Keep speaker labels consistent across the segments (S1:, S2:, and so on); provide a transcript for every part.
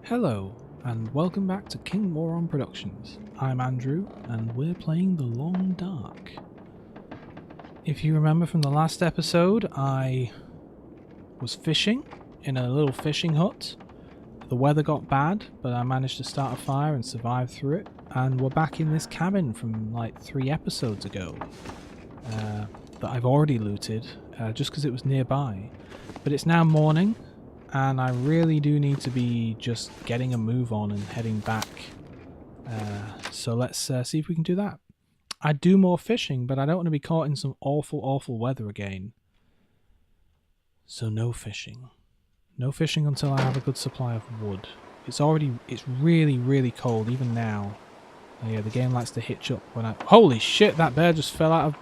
S1: Hello, and welcome back to King Moron Productions. I'm Andrew, and we're playing The Long Dark. If you remember from the last episode, I was fishing in a little fishing hut. The weather got bad, but I managed to start a fire and survive through it, and we're back in this cabin from like 3 episodes ago that I've already looted, just because it was nearby. But it's now morning, and I really do need to be just getting a move on and heading back. So let's see if we can do that. I'd do more fishing, but I don't want to be caught in some awful weather again. So no fishing. No fishing until I have a good supply of wood. It's really cold, even now. Oh yeah, the game likes to hitch up when I... Holy shit, that bear just fell out of...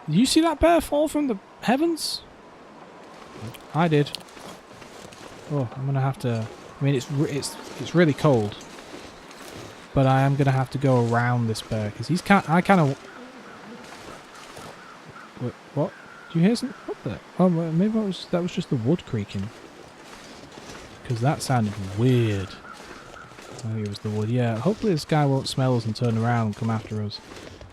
S1: Did you see that bear fall from the heavens? I did. Oh, I'm gonna have to... I mean, it's really cold, but I am gonna have to go around this bear because he's I kind of... What? Do you hear something? What the? Oh, maybe that was just the wood creaking. Because that sounded weird. I think it was the wood. Yeah. Hopefully this guy won't smell us and turn around and come after us.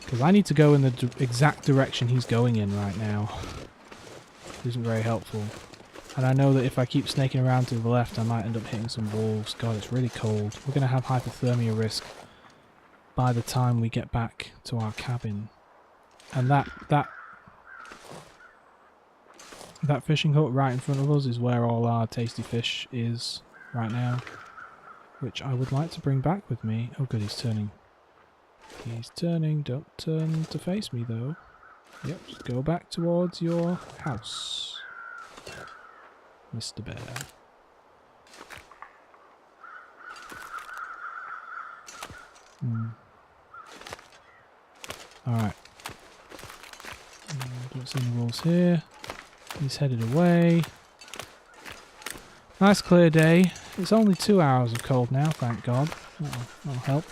S1: Because I need to go in the exact direction he's going in right now. It isn't very helpful. And I know that if I keep snaking around to the left, I might end up hitting some wolves. God, it's really cold. We're going to have hypothermia risk by the time we get back to our cabin. And that fishing hut right in front of us is where all our tasty fish is right now. Which I would like to bring back with me. Oh good, he's turning. He's turning. Don't turn to face me though. Yep, just go back towards your house, Mr. Bear. Alright. Don't see any wolves here. He's headed away. Nice clear day. It's only 2 hours of cold now, thank God. That'll help.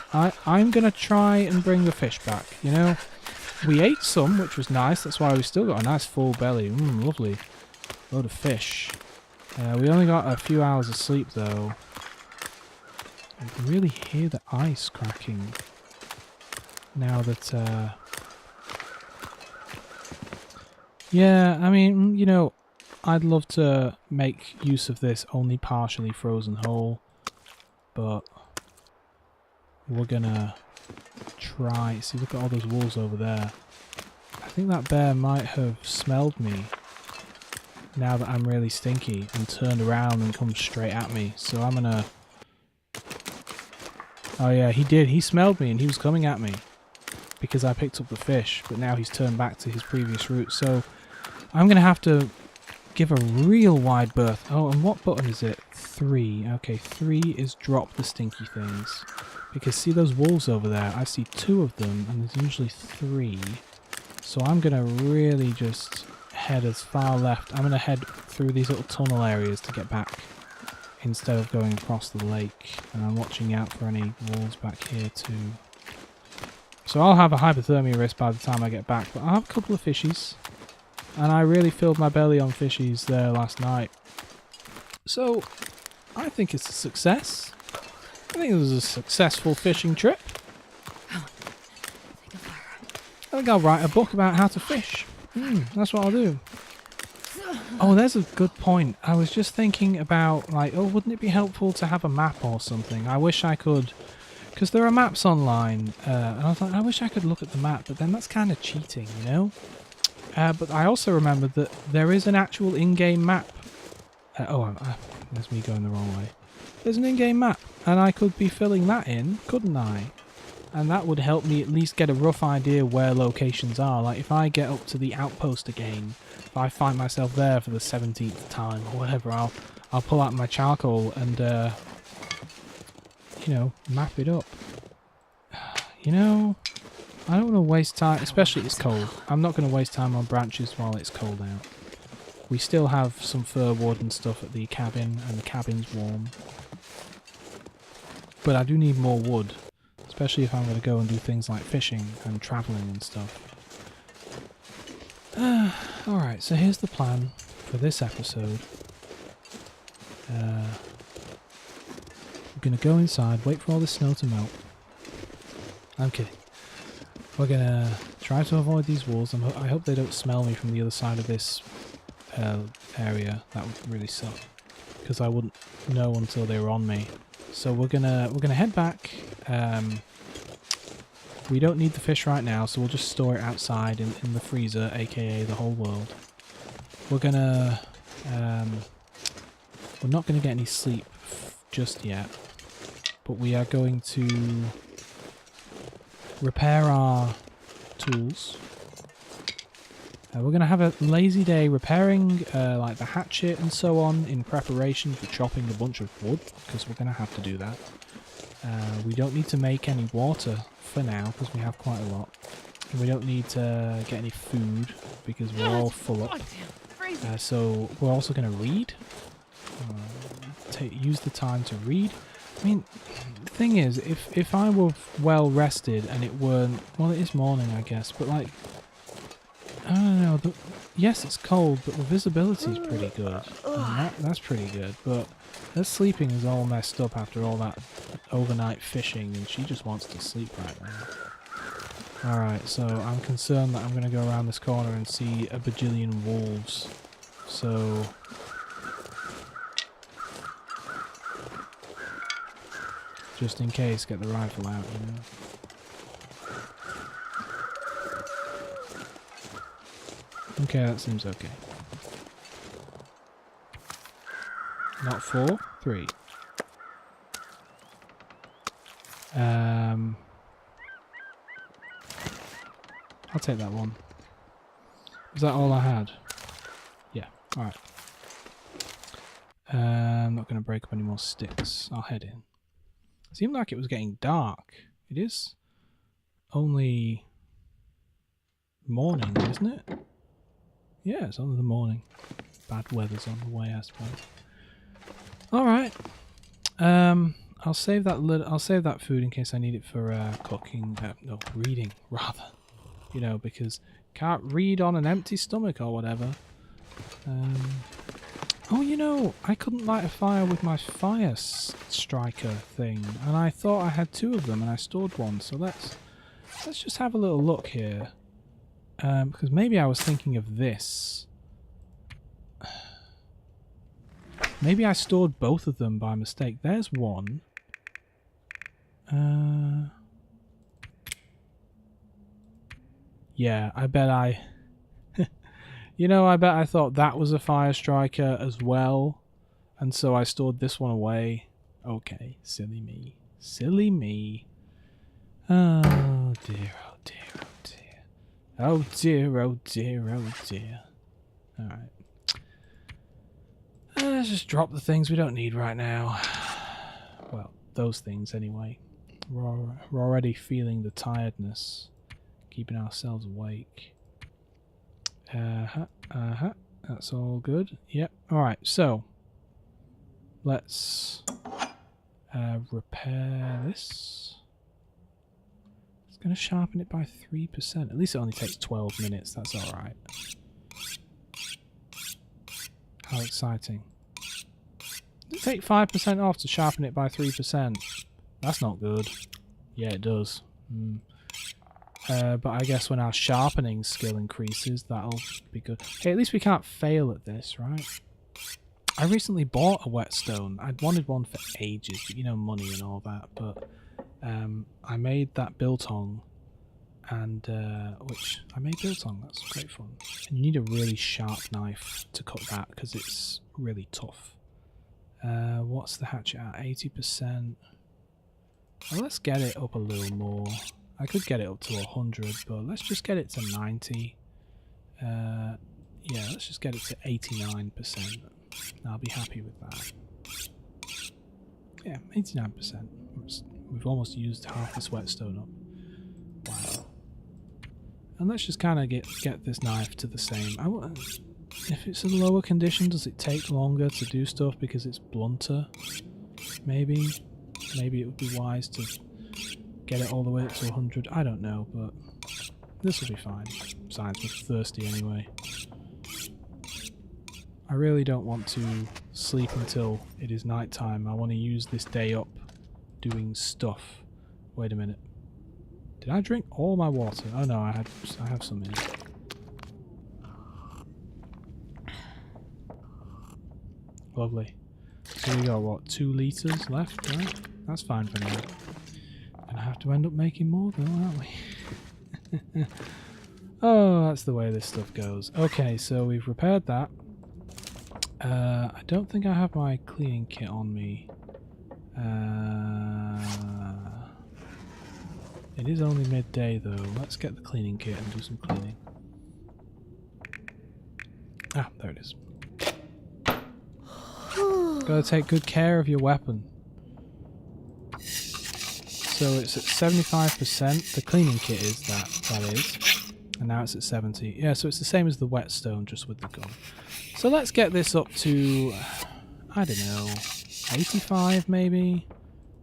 S1: I'm going to try and bring the fish back, you know. We ate some, which was nice. That's why we still got a nice full belly. Lovely. Load of fish. We only got a few hours of sleep, though. I can really hear the ice cracking. Now that... Yeah, I mean, you know, I'd love to make use of this only partially frozen hole, but we're gonna try. See, look at all those wolves over there. I think that bear might have smelled me now that I'm really stinky and turned around and come straight at me. So I'm gonna... Oh yeah, he did. He smelled me and he was coming at me because I picked up the fish, but now he's turned back to his previous route. So I'm going to have to give a real wide berth. Oh, and what button is it? 3. Okay, 3 is drop the stinky things. Because see those wolves over there? I see 2 of them, and there's usually 3. So I'm going to really just head as far left. I'm going to head through these little tunnel areas to get back, instead of going across the lake. And I'm watching out for any wolves back here too. So I'll have a hypothermia risk by the time I get back, but I'll have a couple of fishies. And I really filled my belly on fishies there last night. So, I think it's a success. I think it was a successful fishing trip. I think I'll write a book about how to fish. That's what I'll do. Oh, there's a good point. I was just thinking about, like, oh, wouldn't it be helpful to have a map or something? I wish I could... Because there are maps online. And I was like, I wish I could look at the map, but then that's kind of cheating, you know? But I also remembered that there is an actual in-game map. There's me going the wrong way. There's an in-game map, and I could be filling that in, couldn't I? And that would help me at least get a rough idea where locations are. Like, if I get up to the outpost again, if I find myself there for the 17th time or whatever, I'll pull out my charcoal and, you know, map it up. You know... I don't want to waste time, especially it's cold. I'm not going to waste time on branches while it's cold out. We still have some fir wood and stuff at the cabin, and the cabin's warm. But I do need more wood, especially if I'm going to go and do things like fishing and travelling and stuff. Alright, so here's the plan for this episode. We're going to go inside, wait for all this snow to melt. I'm kidding. We're going to try to avoid these wolves. I hope they don't smell me from the other side of this area. That would really suck, because I wouldn't know until they were on me. So we're gonna head back. We don't need the fish right now, so we'll just store it outside in the freezer, aka the whole world. We're gonna we're not gonna get any sleep just yet, but we are going to repair our tools. We're going to have a lazy day repairing like the hatchet and so on in preparation for chopping a bunch of wood, because we're going to have to do that. We don't need to make any water for now because we have quite a lot. And we don't need to get any food because we're all full up. So we're also going to read. Use the time to read. I mean, the thing is, if I were well rested and it weren't... Well, it is morning, I guess, but like... I don't know. Yes, it's cold, but the visibility is pretty good. And that's pretty good, but her sleeping is all messed up after all that overnight fishing, and she just wants to sleep right now. Alright, so I'm concerned that I'm going to go around this corner and see a bajillion wolves. So... just in case, get the rifle out, you know. Okay, that seems okay. Not 4, 3. I'll take that one. Is that all I had? Yeah, alright. I'm not going to break up any more sticks. I'll head in. It seemed like it was getting dark. It is only morning, isn't it? Yeah, it's only the morning. Bad weather's on the way, I suppose. All right. I'll save that food in case I need it for cooking. No, reading rather. You know, because can't read on an empty stomach or whatever. Oh, you know, I couldn't light a fire with my fire striker thing, and I thought I had 2 of them, and I stored one. So let's just have a little look here. Because maybe I was thinking of this. Maybe I stored both of them by mistake. There's one. Yeah, I bet I... you know, I bet I thought that was a fire striker as well. And so I stored this one away. Okay, silly me. Silly me. Oh dear, oh dear, oh dear. Oh dear, oh dear, oh dear. Alright. Let's just drop the things we don't need right now. Well, those things anyway. We're already feeling the tiredness. Keeping ourselves awake. That's all good. Yep. Alright, so. Let's repair this. Going to sharpen it by 3%. At least it only takes 12 minutes. That's alright. How exciting. Does it take 5% off to sharpen it by 3%? That's not good. Yeah, it does. But I guess when our sharpening skill increases, that'll be good. Hey, at least we can't fail at this, right? I recently bought a whetstone. I'd wanted one for ages, but you know, money and all that. But I made that biltong, and which I made biltong. That's great fun. And you need a really sharp knife to cut that because it's really tough. What's the hatchet at? 80%. Well, let's get it up a little more. I could get it up to 100, but let's just get it to 90. Yeah, let's just get it to 89%. I'll be happy with that. Yeah, 89%. We've almost used half this whetstone up. Wow. And let's just kind of get this knife to the same. If it's in lower condition, does it take longer to do stuff because it's blunter? Maybe it would be wise to get it all the way up to 100. I don't know, but this will be fine. Besides, we're thirsty anyway. I really don't want to sleep until it is night time. I want to use this day up doing stuff. Wait a minute. Did I drink all my water? Oh no, I have some in it. Lovely. So we got what, 2 litres left, right? That's fine for now. Gonna have to end up making more though, aren't we? Oh, that's the way this stuff goes. Okay, so we've repaired that. I don't think I have my cleaning kit on me. It is only midday though. Let's get the cleaning kit and do some cleaning. Ah, there it is. Gotta take good care of your weapon. So it's at 75%. The cleaning kit is that is. And now it's at 70. Yeah, so it's the same as the whetstone, just with the gun. So let's get this up to, I don't know, 85 maybe?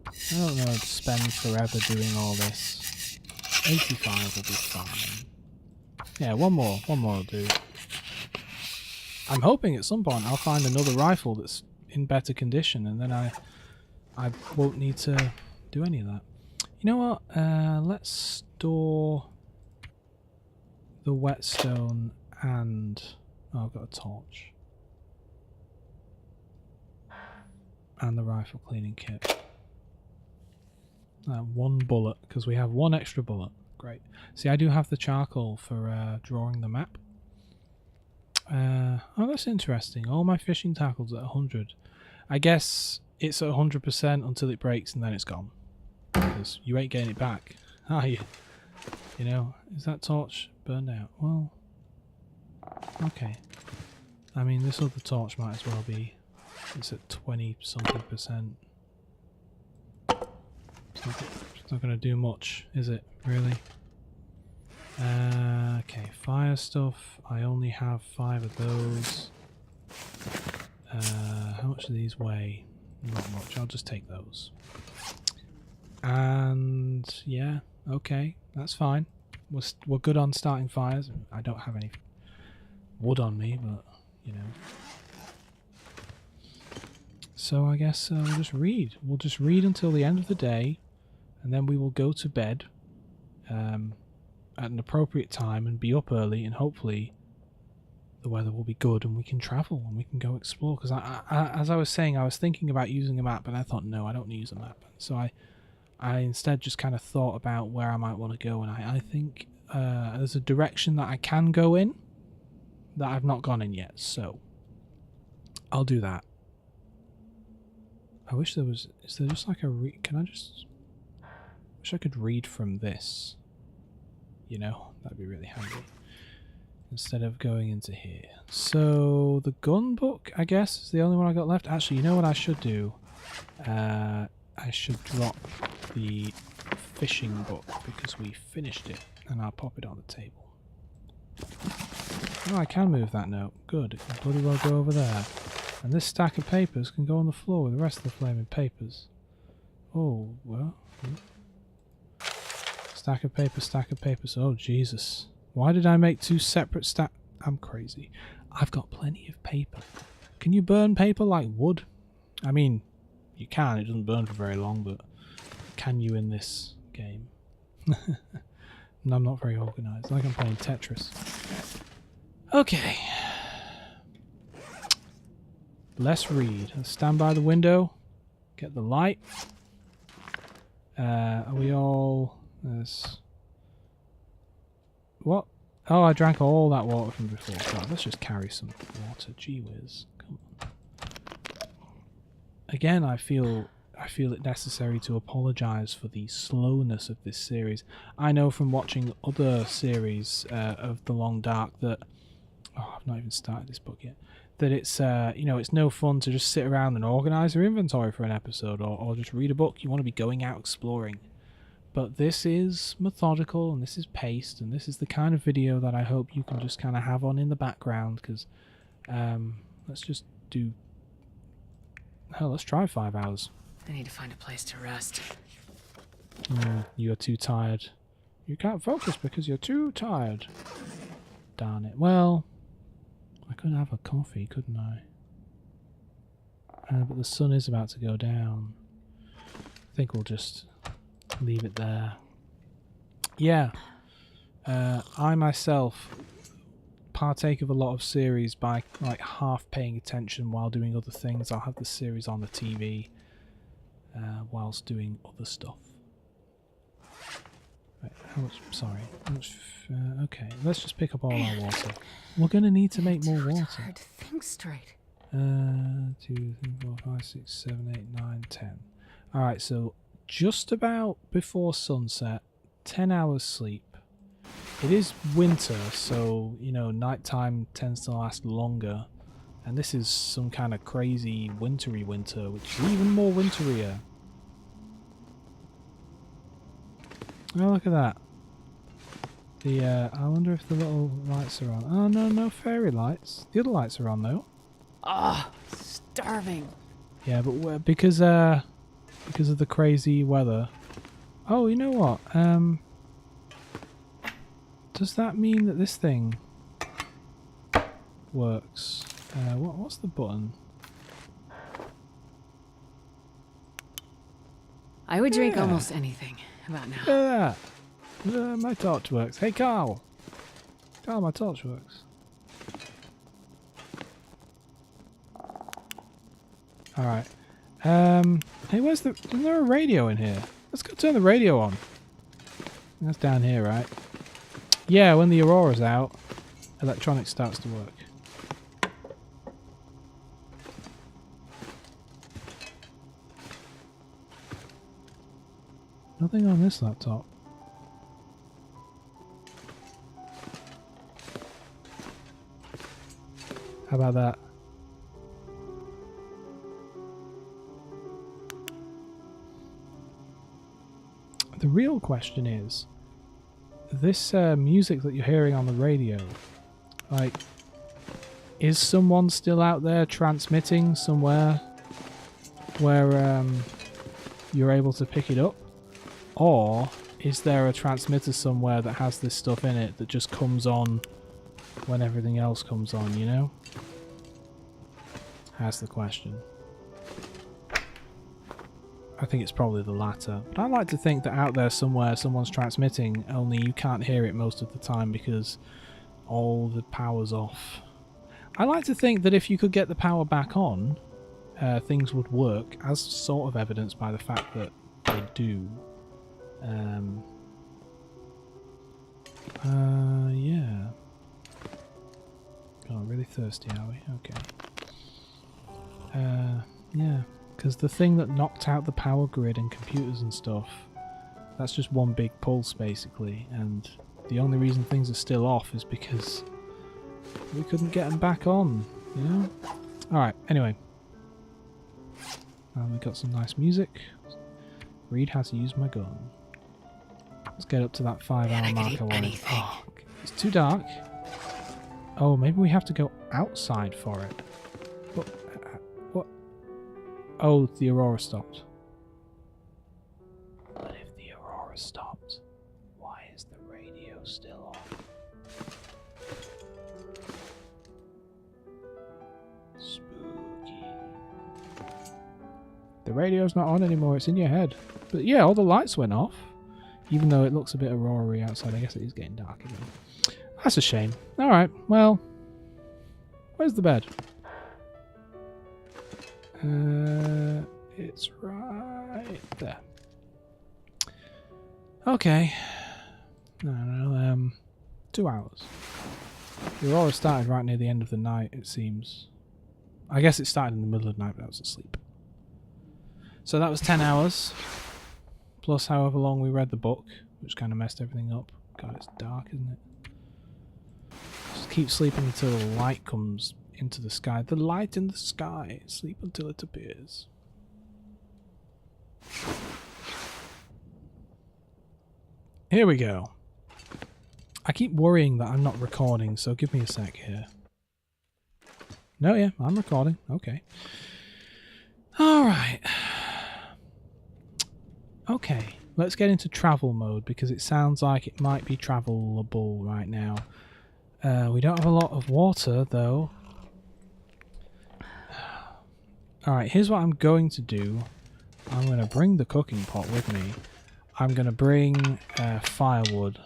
S1: I don't know, I'd spend forever doing all this. 85 will be fine. Yeah, one more will do. I'm hoping at some point I'll find another rifle that's in better condition, and then I won't need to do any of that. You know what? Let's store the whetstone and... Oh, I've got a torch. And the rifle cleaning kit. 1 bullet, because we have 1 extra bullet. Great. See, I do have the charcoal for drawing the map. Oh, that's interesting. All my fishing tackle's at 100. I guess it's at 100% until it breaks and then it's gone. Because you ain't getting it back, are you? You know, is that torch burned out? Well, okay. I mean, this other torch might as well be. It's at 20-something%. It's not going to do much, is it? Really? Okay, fire stuff. I only have 5 of those. How much do these weigh? Not much. I'll just take those. And yeah, okay, that's fine. We're good on starting fires. I don't have any wood on me, but you know. So I guess we'll just read. We'll just read until the end of the day, and then we will go to bed at an appropriate time and be up early, and hopefully the weather will be good and we can travel and we can go explore. Because as I was saying, I was thinking about using a map, but I thought, no, I don't need to use a map. So I instead just kind of thought about where I might want to go, and I think there's a direction that I can go in that I've not gone in yet, so I'll do that. I wish there was... Is there just like a... Can I just... wish I could read from this. You know, that'd be really handy. Instead of going into here. So, the gun book, I guess, is the only one I got left. Actually, you know what I should do? I should drop the fishing book because we finished it, and I'll pop it on the table. Oh, I can move that note. Good, it can bloody well go over there. And this stack of papers can go on the floor with the rest of the flaming papers. Oh, well. Stack of papers. Oh, Jesus. Why did I make 2 separate stack? I'm crazy. I've got plenty of paper. Can you burn paper like wood? I mean, you can. It doesn't burn for very long, but can you in this game? And I'm not very organised. Like I'm playing Tetris. Okay. Let's read. Let's stand by the window. Get the light. Are we all... What? Oh, I drank all that water from before. God, let's just carry some water. Gee whiz. Come on. Again, I feel it necessary to apologise for the slowness of this series. I know from watching other series of The Long Dark that... Oh, I've not even started this book yet. That it's, you know, it's no fun to just sit around and organise your inventory for an episode or just read a book. You want to be going out exploring. But this is methodical and this is paced and this is the kind of video that I hope you can just kind of have on in the background because let's just do... Hell, let's try 5 hours.
S2: I need to find a place to rest.
S1: You're too tired. You can't focus because you're too tired. Darn it. Well, I could have a coffee, couldn't I? But the sun is about to go down. think we'll just leave it there. Yeah. I myself partake of a lot of series by like half paying attention while doing other things. I'll have the series on the TV whilst doing other stuff. Right, how much? Sorry. How much? Okay, let's just pick up all our water. We're gonna need to make more water.
S2: Think straight.
S1: 2, 3, 4, 5, 6, 7, 8, 9, 10. Alright, so just about before sunset, 10 hours sleep. It is winter, so, you know, nighttime tends to last longer. And this is some kind of crazy wintry winter, which is even more winterier. Oh, look at that. I wonder if the little lights are on. Oh, no, no fairy lights. The other lights are on, though.
S2: Ah, starving.
S1: Yeah, but because of the crazy weather. Oh, you know what? Does that mean that this thing works? What's the button?
S2: I would drink almost anything about now.
S1: Look at that. My torch works. Hey, Carl. Carl, my torch works. Alright. Hey, isn't there a radio in here? Let's go turn the radio on. That's down here, right? Yeah, when the aurora's out, electronics starts to work. Nothing on this laptop. How about that? The real question is, this music that you're hearing on the radio, like, is someone still out there transmitting somewhere where you're able to pick it up? Or is there a transmitter somewhere that has this stuff in it that just comes on when everything else comes on, you know? That's the question. I think it's probably the latter. But I like to think that out there somewhere someone's transmitting, only you can't hear it most of the time because all the power's off. I like to think that if you could get the power back on, things would work, as sort of evidenced by the fact that they do. Yeah. God, really thirsty, are we? Okay. Yeah. Because the thing that knocked out the power grid and computers and stuff, that's just one big pulse basically, and the only reason things are still off is because we couldn't get them back on, you know? Alright, anyway. We got some nice music. Read how to use my gun. Let's get up to that 5-hour mark I wanted. Oh, it's too dark. Oh, maybe we have to go outside for it. What? Oh, the aurora stopped. But if the aurora stopped, why is the radio still on? Spooky. The radio's not on anymore, it's in your head. But yeah, all the lights went off. Even though it looks a bit aurora-y outside, I guess it is getting dark again. That's a shame. Alright, well, where's the bed? It's right there. Okay. No, 2 hours. The aurora started right near the end of the night, it seems. I guess it started in the middle of the night, but I was asleep. So that was 10 hours. Plus however long we read the book, which kind of messed everything up. God, it's dark, isn't it? Just keep sleeping until the light comes into the sky. The light in the sky. Sleep until it appears. Here we go. I keep worrying that I'm not recording, so give me a sec here. No, yeah, I'm recording. Okay. Alright. Okay, let's get into travel mode because it sounds like it might be travelable right now. We don't have a lot of water though. Alright, here's what I'm going to do. I'm going to bring the cooking pot with me. I'm going to bring firewood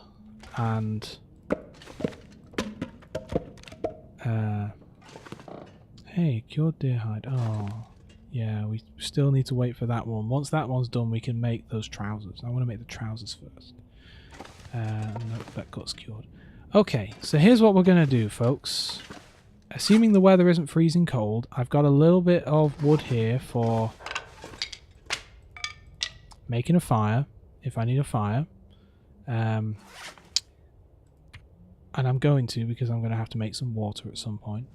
S1: and... hey, cured deer hide. Oh, yeah, we still need to wait for that one. Once that one's done, we can make those trousers. I want to make the trousers first. Nope, that gut's cured. Okay, so here's what we're going to do, folks. Assuming the weather isn't freezing cold, I've got a little bit of wood here for making a fire, if I need a fire. And I'm going to, because I'm going to have to make some water at some point.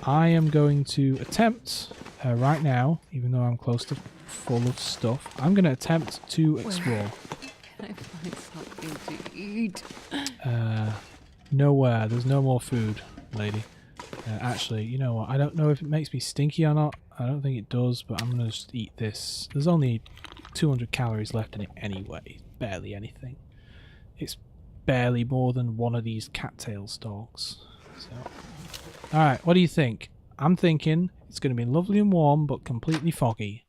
S1: I am going to attempt, right now, even though I'm close to full of stuff, I'm going to attempt to explore.
S2: Can I find something to eat?
S1: Nowhere. There's no more food, lady. Actually, you know what? I don't know if it makes me stinky or not. I don't think it does, but I'm going to just eat this. There's only 200 calories left in it anyway. Barely anything. It's barely more than one of these cattail stalks. So, alright, what do you think? I'm thinking it's going to be lovely and warm, but completely foggy.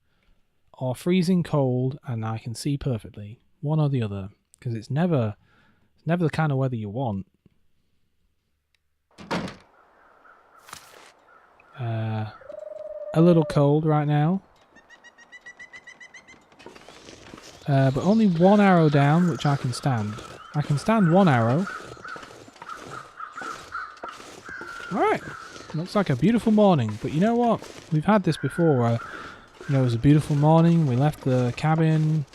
S1: Or freezing cold, and I can see perfectly. One or the other. Because it's never the kind of weather you want. A little cold right now. But only one arrow down, which I can stand. I can stand one arrow. Alright. Looks like a beautiful morning. But you know what? We've had this before. It was a beautiful morning. We left the cabin.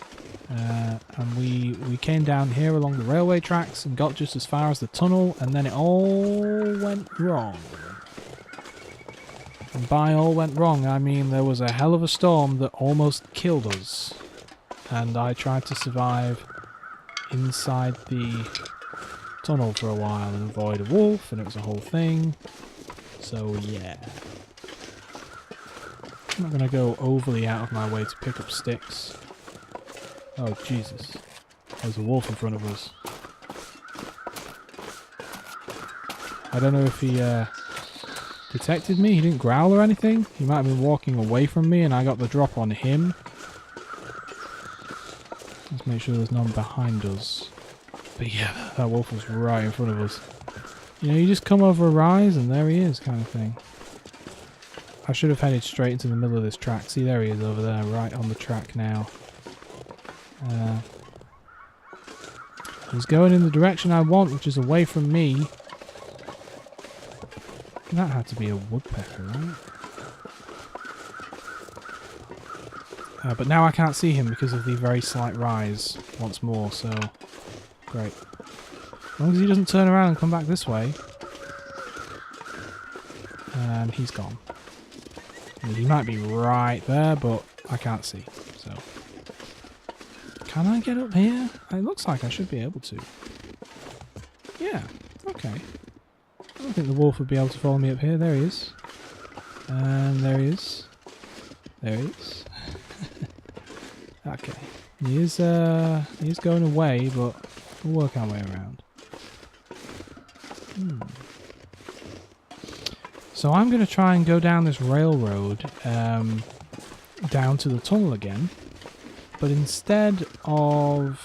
S1: And we came down here along the railway tracks and got just as far as the tunnel. And then it all went wrong. And by all went wrong, I mean there was a hell of a storm that almost killed us. And I tried to survive inside the tunnel for a while and avoid a wolf, and it was a whole thing. So yeah. I'm not going to go overly out of my way to pick up sticks. Oh Jesus. There's a wolf in front of us. I don't know if he detected me. He didn't growl or anything. He might have been walking away from me and I got the drop on him. Let's make sure there's none behind us. But yeah, that wolf was right in front of us. You know, you just come over a rise and there he is, kind of thing. I should have headed straight into the middle of this track. See, there he is over there, right on the track now. He's going in the direction I want, which is away from me. That had to be a woodpecker, right? But now I can't see him because of the very slight rise once more, so great. As long as he doesn't turn around and come back this way. And he's gone. I mean, he might be right there, but I can't see, so. Can I get up here? It looks like I should be able to. Yeah, okay. I don't think the wolf would be able to follow me up here. There he is. And there he is. There he is. Okay. He is going away, but we'll work our way around. So I'm going to try and go down this railroad down to the tunnel again. But instead of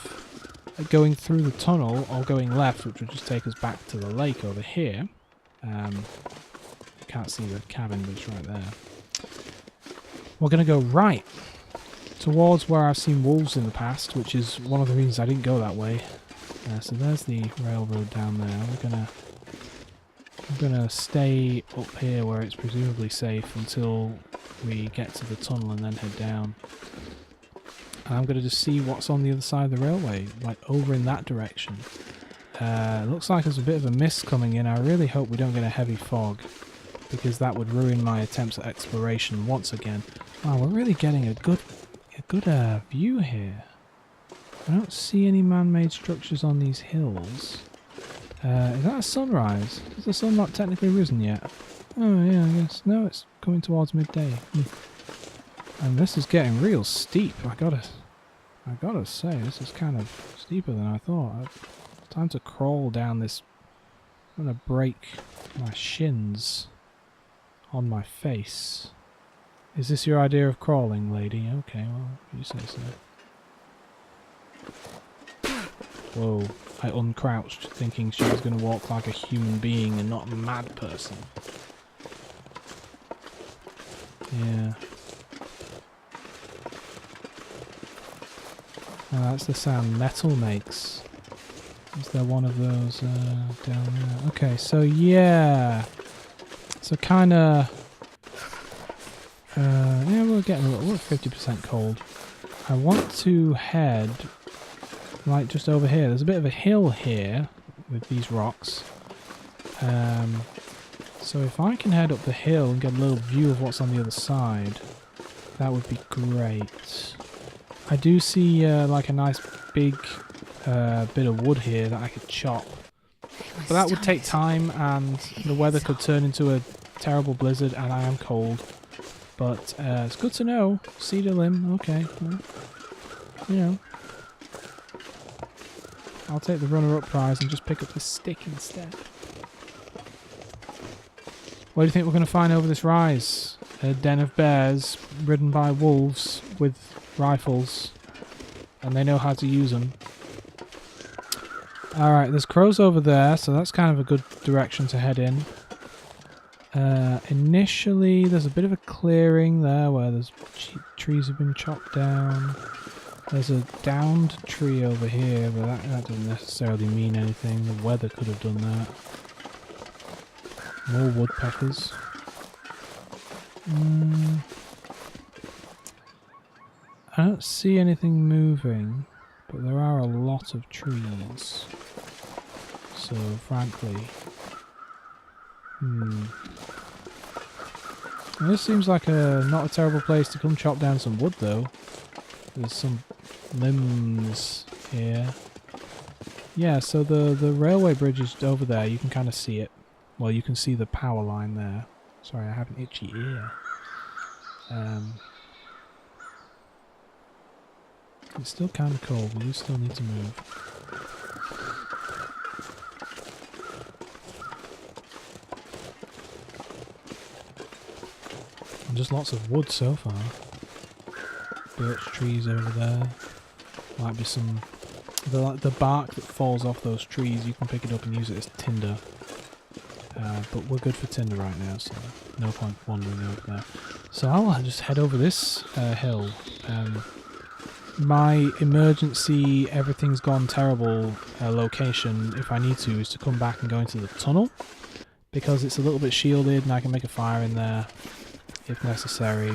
S1: going through the tunnel or going left, which would just take us back to the lake over here. You can't see the cabin, but it's right there. We're going to go right towards where I've seen wolves in the past, which is one of the reasons I didn't go that way. So there's the railroad down there. We're gonna stay up here where it's presumably safe until we get to the tunnel and then head down. And I'm gonna just see what's on the other side of the railway, like over in that direction. Looks like there's a bit of a mist coming in. I really hope we don't get a heavy fog, because that would ruin my attempts at exploration once again. Wow, we're really getting a good view here. I don't see any man-made structures on these hills. Is that a sunrise? Is the sun not technically risen yet? Oh yeah, I guess. No, it's coming towards midday. And this is getting real steep. I gotta say, this is kind of steeper than I thought. Time to crawl down this. I'm gonna break my shins on my face. Is this your idea of crawling, lady? Okay, well, you say so. Whoa, I uncrouched, thinking she was going to walk like a human being and not a mad person. Yeah. Oh, that's the sound metal makes. Is there one of those down there? Okay, so yeah. So kinda... yeah, we're getting a little... We're 50% cold. I want to head... like just over here. There's a bit of a hill here with these rocks. So if I can head up the hill and get a little view of what's on the other side, that would be great. I do see like a nice big bit of wood here that I could chop. But that would take time and the weather could turn into a terrible blizzard and I am cold. But it's good to know. Cedar limb, okay. Well, you know. I'll take the runner-up prize and just pick up this stick instead. What do you think we're going to find over this rise? A den of bears ridden by wolves with rifles. And they know how to use them. Alright, there's crows over there, so that's kind of a good direction to head in. Initially, there's a bit of a clearing there where there's trees have been chopped down. There's a downed tree over here, but that doesn't necessarily mean anything. The weather could have done that. More woodpeckers. I don't see anything moving, but there are a lot of trees. So, frankly... This seems like not a terrible place to come chop down some wood, though. There's some limbs here. Yeah, so the railway bridge is over there. You can kind of see it. Well, you can see the power line there. Sorry, I have an itchy ear. It's still kind of cold, but you still need to move. And just lots of wood so far. Birch trees over there. Might be some... The bark that falls off those trees, you can pick it up and use it as tinder. But we're good for tinder right now, so no point wandering over there. So I'll just head over this hill. My emergency, everything's gone terrible location, if I need to, is to come back and go into the tunnel. Because it's a little bit shielded and I can make a fire in there if necessary.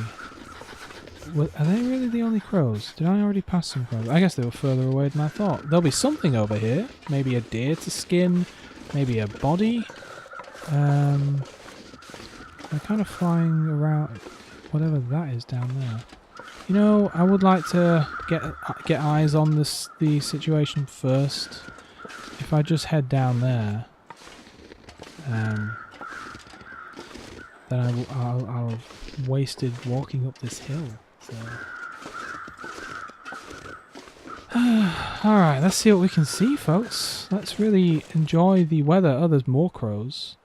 S1: Well, are they really the only crows? Did I already pass some crows? I guess they were further away than I thought. There'll be something over here. Maybe a deer to skin. Maybe a body. They're kind of flying around. Whatever that is down there. You know, I would like to get eyes on the situation first. If I just head down there, then I'll have wasted walking up this hill. So. Alright, let's see what we can see, folks. Let's really enjoy the weather. Oh, there's more crows.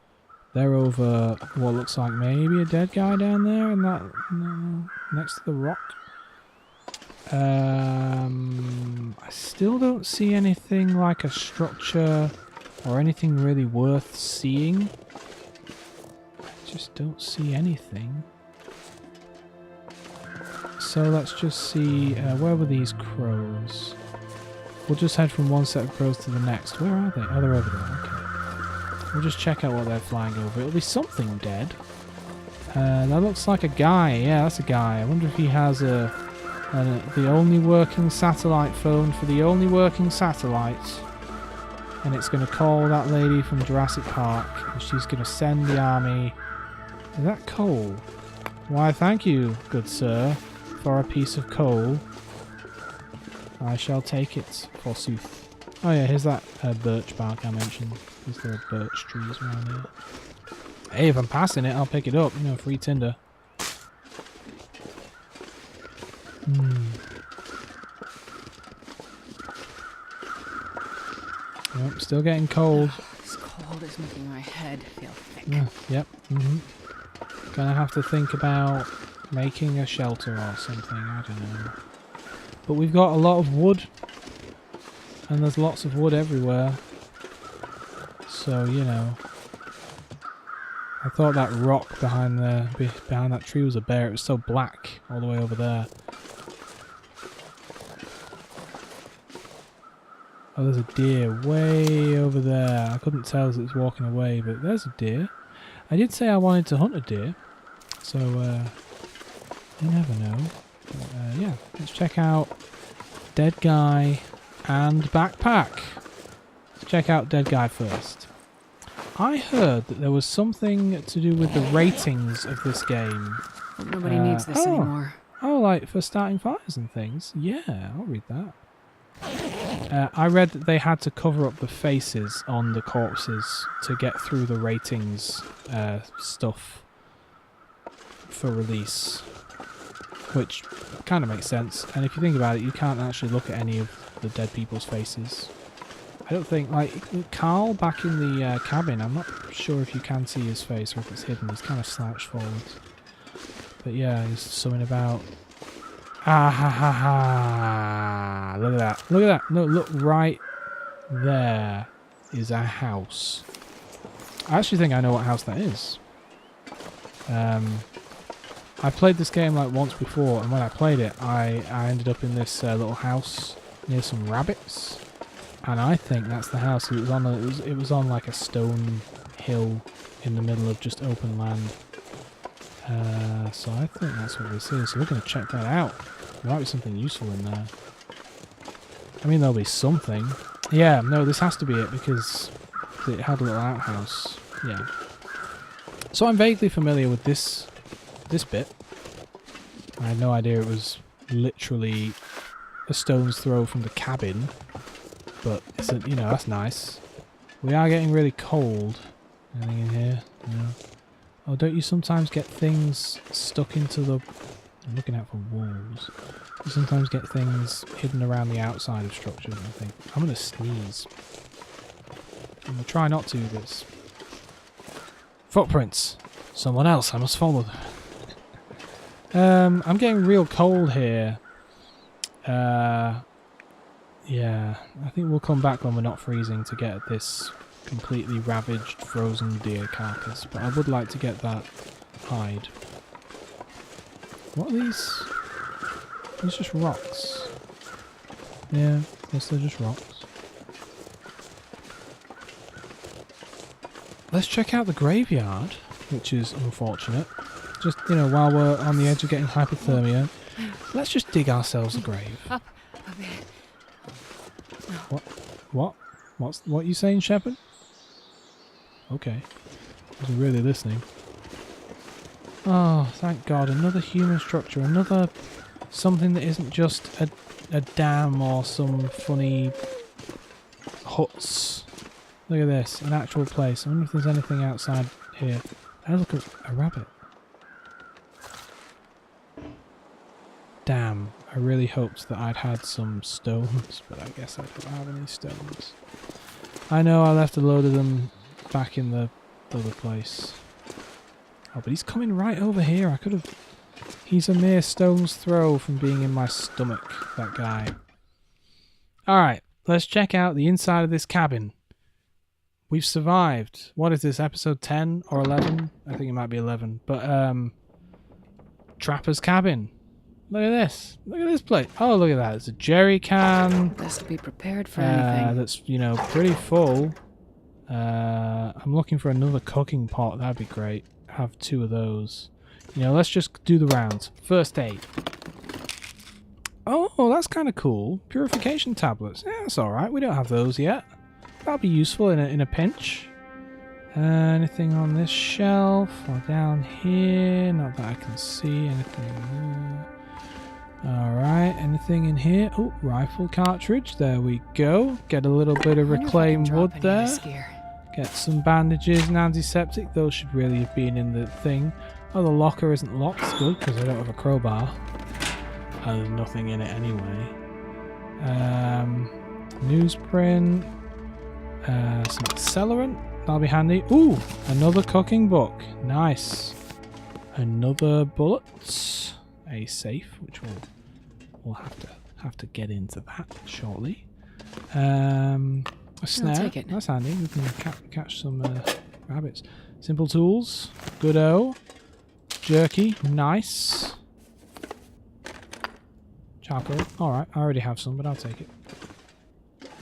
S1: They're over what looks like maybe a dead guy down there, and that next to the rock. I still don't see anything like a structure or anything really worth seeing. I just don't see anything. So let's just see, where were these crows? We'll just head from one set of crows to the next. Where are they? Oh, they're over there, okay. We'll just check out what they're flying over. It'll be something dead. That looks like a guy. Yeah, that's a guy. I wonder if he has the only working satellite phone for the only working satellites. And it's going to call that lady from Jurassic Park. And she's going to send the army. Is that coal? Why, thank you, good sir, for a piece of coal. I shall take it, forsooth. Oh yeah, here's that birch bark I mentioned. Is there birch trees around here? Hey, if I'm passing it, I'll pick it up. You know, free tinder. Yep, still getting cold.
S2: This cold is making my head feel thick.
S1: Yep. Gonna have to think about making a shelter or something, I don't know. But we've got a lot of wood, and there's lots of wood everywhere. So, you know. I thought that rock behind that tree was a bear. It was so black all the way over there. Oh, there's a deer way over there. I couldn't tell as it was walking away, but there's a deer. I did say I wanted to hunt a deer, so you never know. But, yeah, let's check out dead guy and backpack. Let's check out dead guy first. I heard that there was something to do with the ratings of this game.
S2: Well, nobody needs this anymore.
S1: Oh, like for starting fires and things? Yeah, I'll read that. I read that they had to cover up the faces on the corpses to get through the ratings stuff for release. Which kind of makes sense. And if you think about it, you can't actually look at any of the dead people's faces. I don't think, like, Carl back in the cabin, I'm not sure if you can see his face or if it's hidden. He's kind of slouched forwards. But yeah, he's something about... Ah ha ha ha! Look at that. Look at that. No, look right there is a house. I actually think I know what house that is. I played this game like once before, and when I played it, I ended up in this little house near some rabbits. And I think that's the house. It was on like a stone hill in the middle of just open land. So I think that's what this is. So we're going to check that out. There might be something useful in there. I mean, there'll be something. Yeah, no, this has to be it because it had a little outhouse. Yeah. So I'm vaguely familiar with this bit. I had no idea it was literally a stone's throw from the cabin. But, it's you know, that's nice. We are getting really cold. Anything in here? No. Oh, don't you sometimes get things stuck into the... I'm looking out for walls. You sometimes get things hidden around the outside of structures, I think. I'm going to sneeze. I'm going to try not to, but... Footprints. Someone else. I must follow them. I'm getting real cold here. Yeah, I think we'll come back when we're not freezing to get this completely ravaged frozen deer carcass, but I would like to get that hide. What are these? These just rocks. Yeah, yes, they're just rocks. Let's check out the graveyard, which is unfortunate. Just, you know, while we're on the edge of getting hypothermia, let's just dig ourselves a grave. What are you saying, Shepherd? Okay. I wasn't really listening. Oh, thank God. Another human structure. Another something that isn't just a dam or some funny huts. Look at this. An actual place. I wonder if there's anything outside here. I look at a rabbit. Damn. I really hoped that I'd had some stones, but I guess I don't have any stones. I know I left a load of them back in the other place. Oh, but he's coming right over here. I could have... He's a mere stone's throw from being in my stomach, that guy. Alright, let's check out the inside of this cabin. We've survived. What is this, episode 10 or 11? I think it might be 11. But, Trapper's Cabin. Look at this. Look at this plate. Oh, look at that. It's a jerry can.
S2: Best be prepared for anything.
S1: That's, you know, pretty full. I'm looking for another cooking pot. That'd be great. Have 2 of those. You know, let's just do the rounds. First aid. Oh, that's kind of cool. Purification tablets. Yeah, that's alright. We don't have those yet. That'll be useful in a pinch. Anything on this shelf or down here? Not that I can see. Anything in there? Alright, anything in here? Oh, rifle cartridge. There we go. Get a little bit of reclaimed wood there. Get some bandages and antiseptic. Those should really have been in the thing. Oh, the locker isn't locked. It's good because I don't have a crowbar. Oh, there's nothing in it anyway. Newsprint. Some accelerant. That'll be handy. Ooh, another cooking book. Nice. another bullet. A safe, which we'll have to get into that shortly. A snare.
S2: take it.
S1: That's handy. We can catch some rabbits. Simple tools. Good-o. Jerky. Nice. Charcoal. Alright, I already have some, but I'll take it.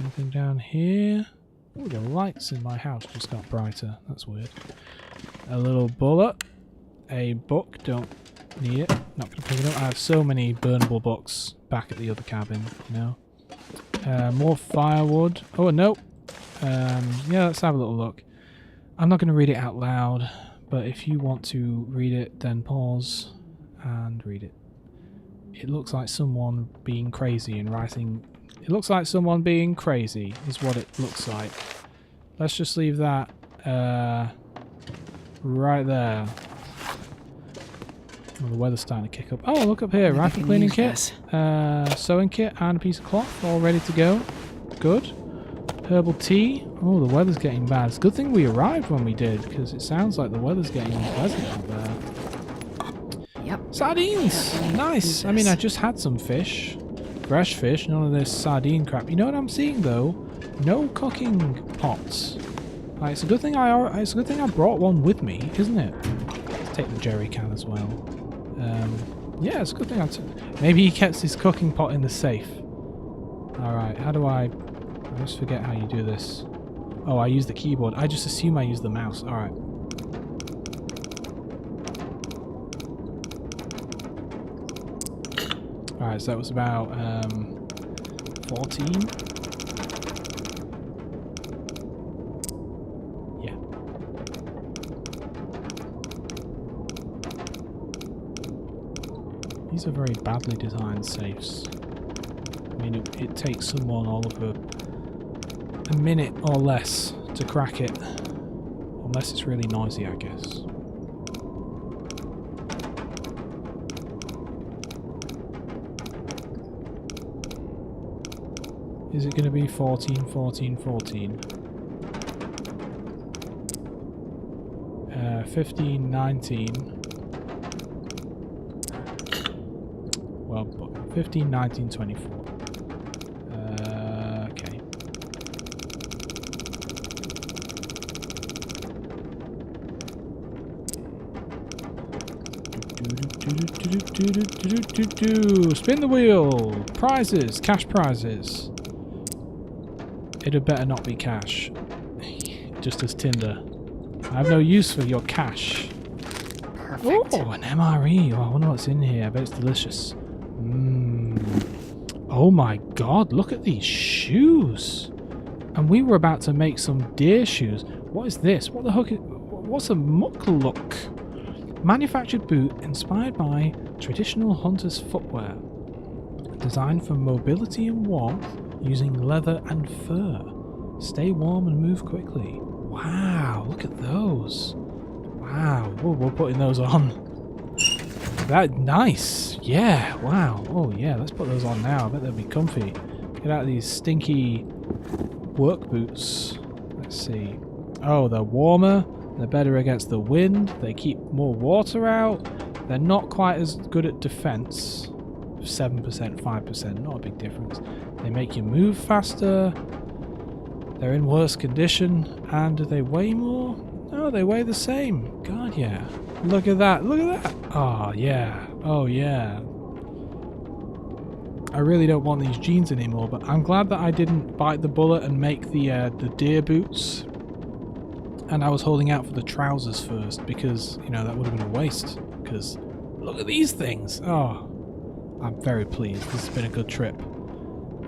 S1: Anything down here? Oh, the lights in my house just got brighter. That's weird. A little bullet. A book. Don't need it. Not going to pick it up. I have so many burnable books back at the other cabin, you know. More firewood. Oh, no. Yeah, let's have a little look. I'm not going to read it out loud, but if you want to read it, then pause and read it. It looks like someone being crazy and writing... It looks like someone being crazy is what it looks like. Let's just leave that right there. Oh, the weather's starting to kick up. Oh, look up here. Rifle cleaning kit, sewing kit, and a piece of cloth all ready to go. Good. Herbal tea. Oh, the weather's getting bad. It's a good thing we arrived when we did, because it sounds like the weather's getting unpleasant out there.
S2: Yep.
S1: Sardines! Nice! I mean, I just had some fish. Fresh fish, none of this sardine crap. You know what I'm seeing, though? No cooking pots. Like, it's a good thing I brought one with me, isn't it? Let's take the jerry can as well. Yeah, it's a good thing maybe he kept his cooking pot in the safe. Alright, how do I just forget how you do this. Oh, I use the keyboard. I just assume I use the mouse. Alright. Alright, so that was about 14. Yeah. These are very badly designed safes. I mean, it takes someone all of a minute or less to crack it. Unless it's really noisy, I guess. Is it going to be 14, 14, 14? 15, 19. Well, 15, 19, 24. Okay. Spin the wheel! Prizes! Cash prizes! It had better not be cash. Just as Tinder. I have no use for your cash.
S2: Perfect.
S1: Oh, an MRE. Oh, I wonder what's in here. I bet it's delicious. Oh my god, look at these shoes. And we were about to make some deer shoes. What is this? What the hook is... What's a muck look? Manufactured boot inspired by traditional hunter's footwear. Designed for mobility and warmth using leather and fur. Stay warm and move quickly. Wow, look at those. Wow, we're putting those on. That nice. Yeah, wow. Oh yeah, let's put those on now. I bet they'll be comfy. Get out of these stinky work boots. Let's see. Oh, they're warmer. They're better against the wind. They keep more water out. They're not quite as good at defense. 7%, 5%, not a big difference. They make you move faster. They're in worse condition. And do they weigh more? No, they weigh the same. God, yeah. Look at that. Look at that. Oh, yeah. Oh, yeah. I really don't want these jeans anymore, but I'm glad that I didn't bite the bullet and make the deer boots. And I was holding out for the trousers first because, you know, that would have been a waste. Because look at these things. Oh, I'm very pleased. This has been a good trip.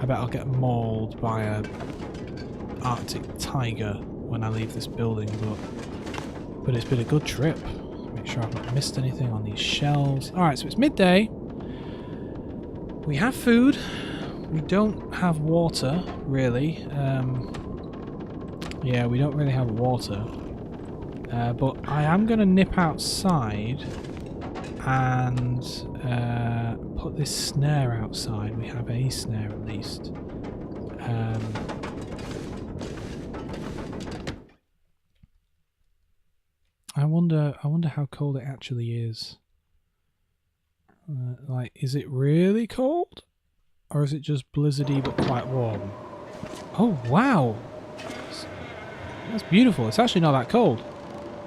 S1: I bet I'll get mauled by a Arctic tiger when I leave this building, but it's been a good trip. Make sure I've not missed anything on these shelves. Alright, so it's midday. We have food. We don't have water, really. Yeah, we don't really have water. But I am going to nip outside and put this snare outside. We have a snare at least. I wonder how cold it actually is. Like, is it really cold? Or is it just blizzardy but quite warm? Oh, wow! That's beautiful. It's actually not that cold.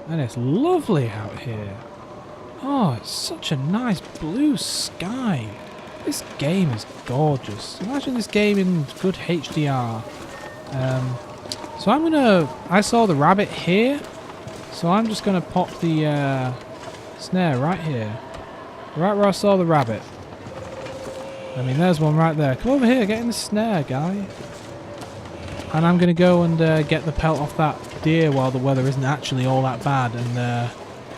S1: And it's lovely out here. Oh, it's such a nice blue sky. This game is gorgeous. Imagine this game in good HDR. So I saw the rabbit here. So I'm just gonna pop the snare right here. Right where I saw the rabbit. I mean, there's one right there. Come over here, get in the snare, guy. And I'm going to go and get the pelt off that deer while the weather isn't actually all that bad, and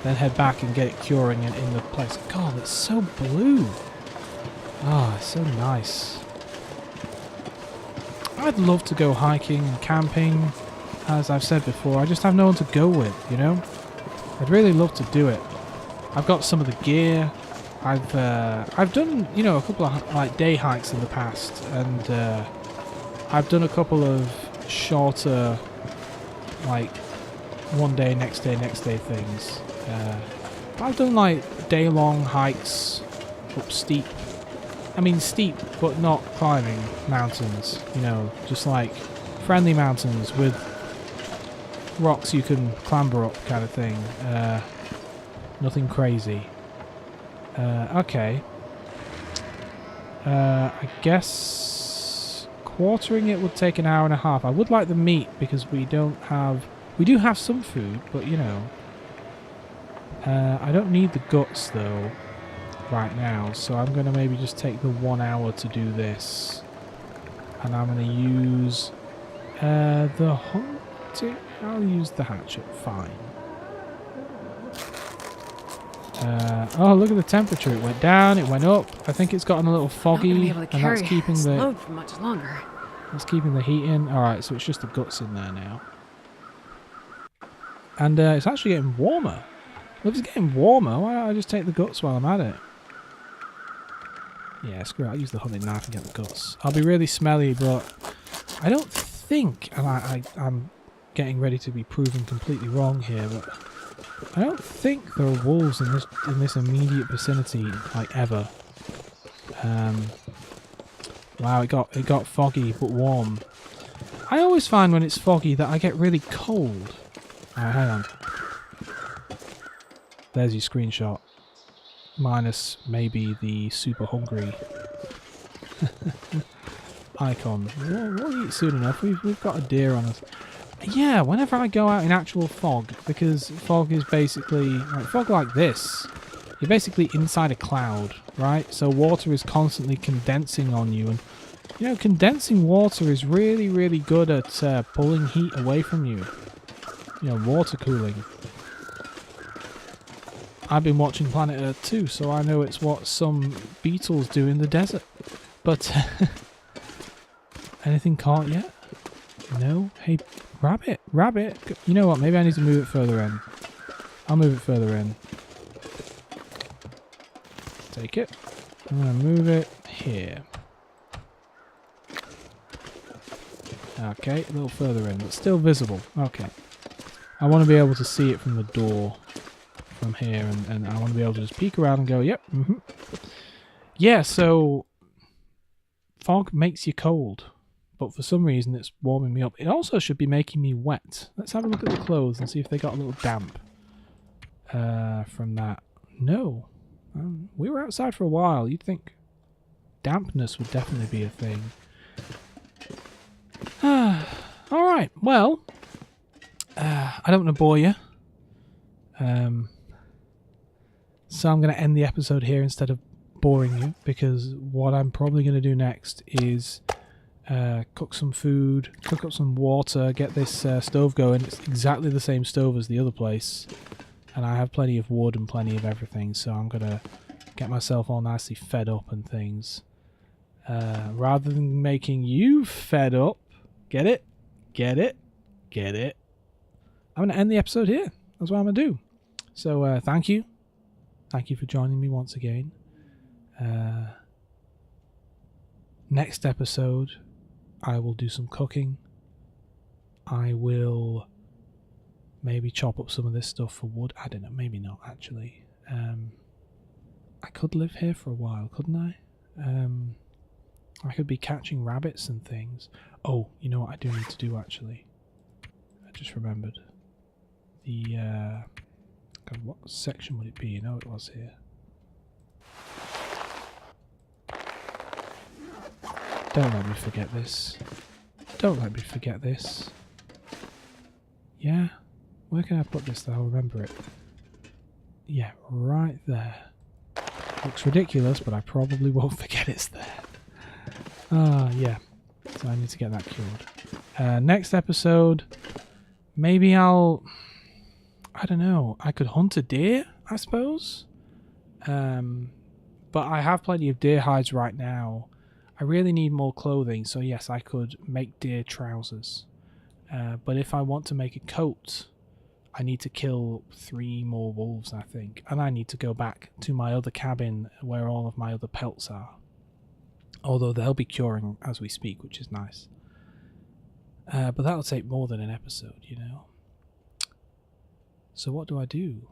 S1: then head back and get it curing in the place. God, it's so blue. Ah, it's so nice. I'd love to go hiking and camping, as I've said before. I just have no one to go with, you know? I'd really love to do it. I've got some of the gear. I've done, you know, a couple of like day hikes in the past, and I've done a couple of shorter, like one day, next day things. I've done like day-long hikes up steep. I mean steep, but not climbing mountains. You know, just like friendly mountains with rocks you can clamber up, kind of thing. Nothing crazy. Okay. I guess quartering it would take an hour and a half. I would like the meat because we do have some food, but you know. I don't need the guts though right now, so I'm going to maybe just take the 1 hour to do this. And I'm going to use the hunting. I'll use the hatchet, fine. Oh, look at the temperature. It went down, it went up. I think it's gotten a little foggy, and that's keeping the
S2: load for much longer.
S1: That's keeping the heat in. Alright, so it's just the guts in there now. And it's actually getting warmer. Well, if it's getting warmer, why don't I just take the guts while I'm at it? Yeah, screw it. I'll use the hunting knife and get the guts. I'll be really smelly, but I don't think, and I'm getting ready to be proven completely wrong here, but I don't think there are wolves in this immediate vicinity, like ever. Wow, it got foggy but warm. I always find when it's foggy that I get really cold. Alright, hang on. There's your screenshot. Minus maybe the super hungry icon. We'll eat soon enough. We've got a deer on us. Yeah, whenever I go out in actual fog, because fog is basically like fog like this. You're basically inside a cloud, right? So water is constantly condensing on you, and you know, condensing water is really, really good at pulling heat away from you. You know, water cooling. I've been watching Planet Earth too, so I know it's what some beetles do in the desert. But anything caught yet? No? Hey, rabbit, rabbit. You know what? Maybe I need to move it further in. I'll move it further in. Take it. I'm going to move it here. Okay, a little further in, but still visible. Okay. I want to be able to see it from the door from here, and I want to be able to just peek around and go, yep, Yeah, so fog makes you cold, but for some reason it's warming me up. It also should be making me wet. Let's have a look at the clothes and see if they got a little damp from that. No. We were outside for a while. You'd think dampness would definitely be a thing. Alright, well, I don't want to bore you. So I'm going to end the episode here instead of boring you, because what I'm probably going to do next is cook some food, cook up some water, get this stove going. It's exactly the same stove as the other place, and I have plenty of wood and plenty of everything, so I'm going to get myself all nicely fed up and things. Rather than making you fed up, get it? Get it? Get it? I'm going to end the episode here. That's what I'm going to do. So thank you. Thank you for joining me once again. Next episode, I will do some cooking. I will Maybe chop up some of this stuff for wood. I don't know, maybe not actually. I could live here for a while, couldn't I? I could be catching rabbits and things. Oh, you know what I do need to do actually? I just remembered. The, God, what section would it be? You know it was here. Don't let me forget this. Don't let me forget this. Yeah? Where can I put this that I'll remember it? Yeah, right there. Looks ridiculous, but I probably won't forget it's there. Ah, yeah. So I need to get that cured. Next episode, maybe I don't know. I could hunt a deer, I suppose. But I have plenty of deer hides right now. I really need more clothing, so yes, I could make deer trousers. But if I want to make a coat, I need to kill 3 more wolves, I think. And I need to go back to my other cabin where all of my other pelts are. Although they'll be curing as we speak, which is nice. But that'll take more than an episode, you know. So what do I do?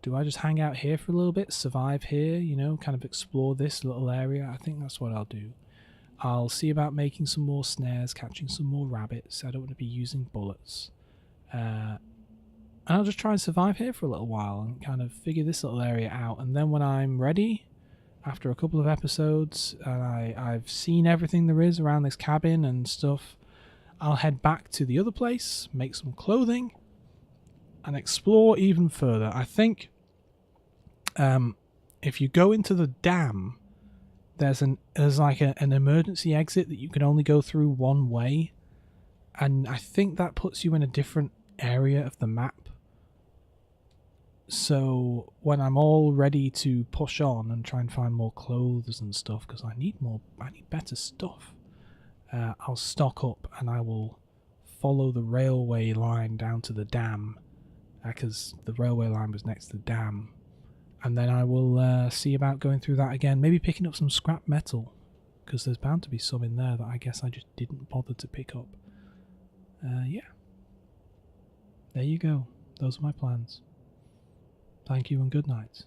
S1: Do I just hang out here for a little bit, survive here, you know, kind of explore this little area? I think that's what I'll do. I'll see about making some more snares, catching some more rabbits. I don't want to be using bullets. And I'll just try and survive here for a little while and kind of figure this little area out. And then when I'm ready, after a couple of episodes, and I've seen everything there is around this cabin and stuff, I'll head back to the other place, make some clothing, and explore even further. I think if you go into the dam, there's like an emergency exit that you can only go through one way, and I think that puts you in a different area of the map. So when I'm all ready to push on and try and find more clothes and stuff, because I need better stuff, I'll stock up and I will follow the railway line down to the dam, because the railway line was next to the dam, and then I will see about going through that again, maybe picking up some scrap metal, because there's bound to be some in there that I guess I just didn't bother to pick up. Yeah. There you go. Those are my plans. Thank you and good night.